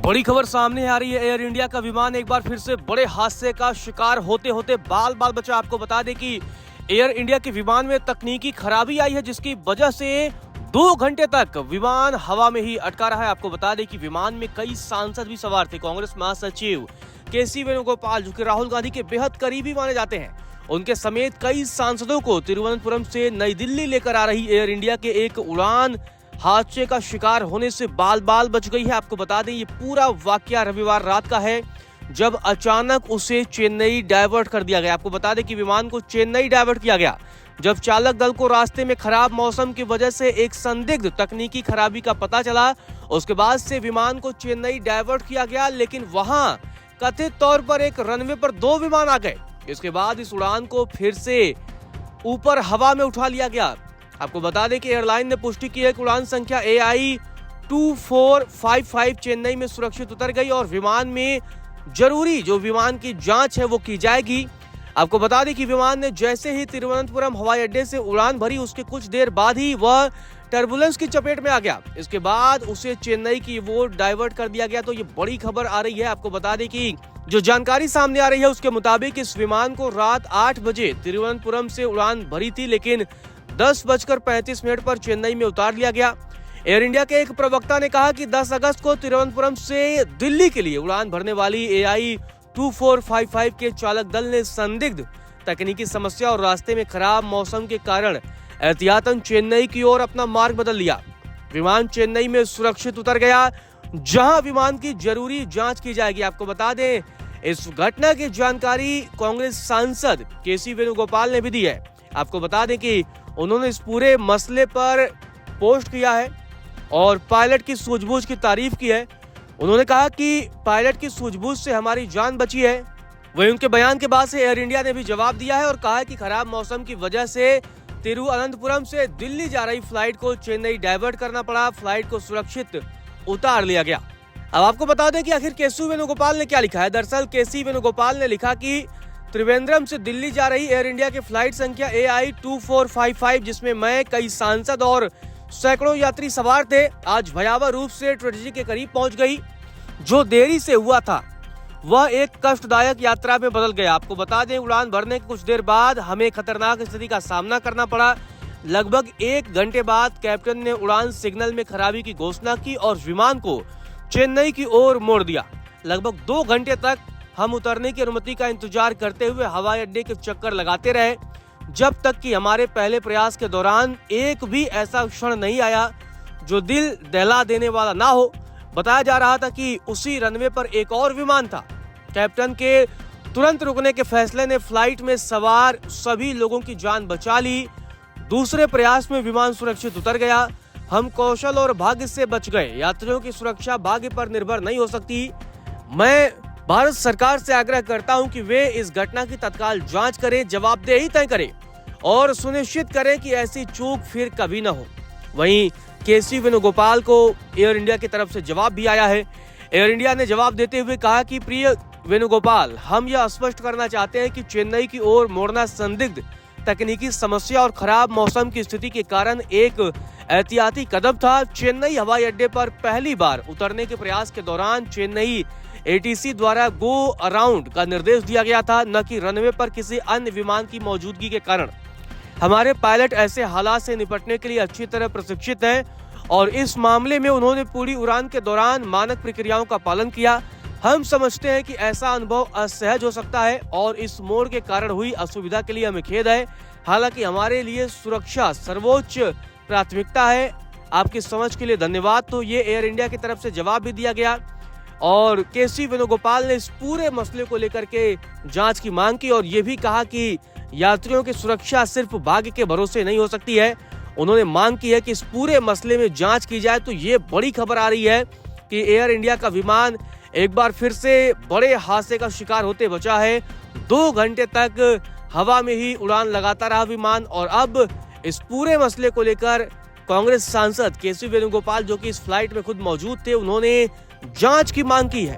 बड़ी खबर सामने आ रही है। एयर इंडिया का विमान एक बार फिर से बड़े हादसे का शिकार होते होते बाल बाल बचा। आपको बता दें कि एयर इंडिया के विमान में तकनीकी खराबी आई है, जिसकी वजह से 2 घंटे तक विमान हवा में ही अटका रहा है। आपको बता दें कि विमान में कई सांसद भी सवार थे। कांग्रेस महासचिव केसी वेणुगोपाल, जो कि राहुल गांधी के बेहद करीबी माने जाते हैं, उनके समेत कई सांसदों को तिरुवनंतपुरम से नई दिल्ली लेकर आ रही एयर इंडिया के एक उड़ान हादसे का शिकार होने से बाल बाल बच गई है। आपको बता दें ये पूरा वाकया रविवार रात का है, जब अचानक उसे चेन्नई डाइवर्ट कर दिया गया। आपको बता दें कि विमान को चेन्नई डाइवर्ट किया गया, जब चालक दल को रास्ते में खराब मौसम की वजह से एक संदिग्ध तकनीकी खराबी का पता चला। उसके बाद से विमान को चेन्नई डाइवर्ट किया गया, लेकिन वहां कथित तौर पर एक रनवे पर 2 विमान आ गए। इसके बाद इस उड़ान को फिर से ऊपर हवा में उठा लिया गया। आपको बता दें कि एयरलाइन ने पुष्टि की है कि उड़ान संख्या AI 2455 चेन्नई में सुरक्षित उतर गई और विमान में जरूरी जो विमान की जांच है वो की जाएगी। आपको बता दें कि विमान ने जैसे ही तिरुवनंतपुरम हवाई अड्डे से उड़ान भरी, उसके कुछ देर बाद ही वह टर्बुलेंस की चपेट में आ गया। इसके बाद उसे चेन्नई की ओर डाइवर्ट कर दिया गया। तो ये बड़ी खबर आ रही है। आपको बता दें कि जो जानकारी सामने आ रही है उसके मुताबिक इस विमान को रात 8 बजे तिरुवनंतपुरम से उड़ान भरी थी, लेकिन 10:35 पर चेन्नई में उतार लिया गया। एयर इंडिया के एक प्रवक्ता ने कहा कि 10 अगस्त को तिरुवनंतपुरम से दिल्ली के लिए उड़ान भरने वाली AI 2455 के चालक दल ने संदिग्ध तकनीकी समस्या और रास्ते में खराब मौसम के कारण एहतियातन चेन्नई की ओर अपना मार्ग बदल लिया। विमान चेन्नई में सुरक्षित उतर गया, जहां विमान की जरूरी जांच की जाएगी। आपको बता दें इस घटना की जानकारी कांग्रेस सांसद केसी वेणुगोपाल ने भी दी है। आपको बता दें कि उन्होंने इस पूरे मसले पर पोस्ट किया है और पायलट की सूझबूझ की तारीफ की है। उन्होंने कहा कि पायलट की सूझबूझ से हमारी जान बची है। वहीं उनके बयान के बाद से एयर इंडिया ने भी जवाब दिया है और कहा है कि खराब मौसम की वजह से तिरुवनंतपुरम से दिल्ली जा रही फ्लाइट को चेन्नई डाइवर्ट करना पड़ा। फ्लाइट को सुरक्षित उतार लिया गया। अब आपको बता दें कि आखिर केसी वेणुगोपाल ने क्या लिखा है। दरअसल केसी वेणुगोपाल ने लिखा कि त्रिवेंद्रम से दिल्ली जा रही एयर इंडिया की फ्लाइट संख्या AI 2455, जिसमें मैं, कई सांसद और सैकड़ों यात्री सवार थे, आज भयावह रूप से ट्रेजेडी के करीब पहुंच गई। जो देरी से हुआ था वह एक कष्टदायक यात्रा में बदल गया। आपको बता दें उड़ान भरने के कुछ देर बाद हमें खतरनाक स्थिति का सामना करना पड़ा। लगभग 1 घंटे बाद कैप्टन ने उड़ान सिग्नल में खराबी की घोषणा की और विमान को चेन्नई की ओर मोड़ दिया। लगभग 2 घंटे तक हम उतरने की अनुमति का इंतजार करते हुए हवाई अड्डे के चक्कर लगाते रहे, जब तक कि हमारे पहले प्रयास के दौरान एक भी ऐसा क्षण नहीं आया जो दिल दहला देने वाला ना हो। बताया जा रहा था कि उसी रनवे पर एक और विमान था। कैप्टन के तुरंत रुकने के फैसले ने फ्लाइट में सवार सभी लोगों की जान बचा ली। दूसरे प्रयास में विमान सुरक्षित उतर गया। हम कौशल और भाग्य से बच गए। यात्रियों की सुरक्षा भाग्य पर निर्भर नहीं हो सकती। मैं भारत सरकार से आग्रह करता हूं कि वे इस घटना की तत्काल जांच करें, जवाबदेही तय करें और सुनिश्चित करें कि ऐसी चूक फिर कभी न हो। वहीं केसी वेणुगोपाल को एयर इंडिया की तरफ से जवाब भी आया है। एयर इंडिया ने जवाब देते हुए कहा कि प्रिय वेणुगोपाल, हम यह स्पष्ट करना चाहते हैं कि चेन्नई की ओर मोड़ना संदिग्ध तकनीकी समस्या और खराब मौसम की स्थिति के कारण एक एहतियाती कदम था। चेन्नई हवाई अड्डे पर पहली बार उतरने के प्रयास के दौरान चेन्नई ATC द्वारा गो अराउंड का निर्देश दिया गया था, न कि रनवे पर किसी अन्य विमान की मौजूदगी के कारण। हमारे पायलट ऐसे हालात से निपटने के लिए अच्छी तरह प्रशिक्षित हैं और इस मामले में उन्होंने पूरी उड़ान के दौरान मानक प्रक्रियाओं का पालन किया। हम समझते हैं कि ऐसा अनुभव असहज हो सकता है और इस मोड़ के कारण हुई असुविधा के लिए हमें खेद है। हालांकि हमारे लिए सुरक्षा सर्वोच्च प्राथमिकता है। आपकी समझ के लिए धन्यवाद। तो ये एयर इंडिया की तरफ से जवाब भी दिया गया और केसी वेणुगोपाल ने इस पूरे मसले को लेकर के जांच की मांग की और ये भी कहा कि यात्रियों की सुरक्षा सिर्फ भाग्य के भरोसे नहीं हो सकती है। उन्होंने मांग की है कि इस पूरे मसले में जांच की जाए। तो ये बड़ी खबर आ रही है कि एयर इंडिया का विमान एक बार फिर से बड़े हादसे का शिकार होते बचा है। 2 घंटे तक हवा में ही उड़ान लगाता रहा विमान और अब इस पूरे मसले को लेकर कांग्रेस सांसद केसी वेणुगोपाल, जो कि इस फ्लाइट में खुद मौजूद थे, उन्होंने जांच की मांग की है।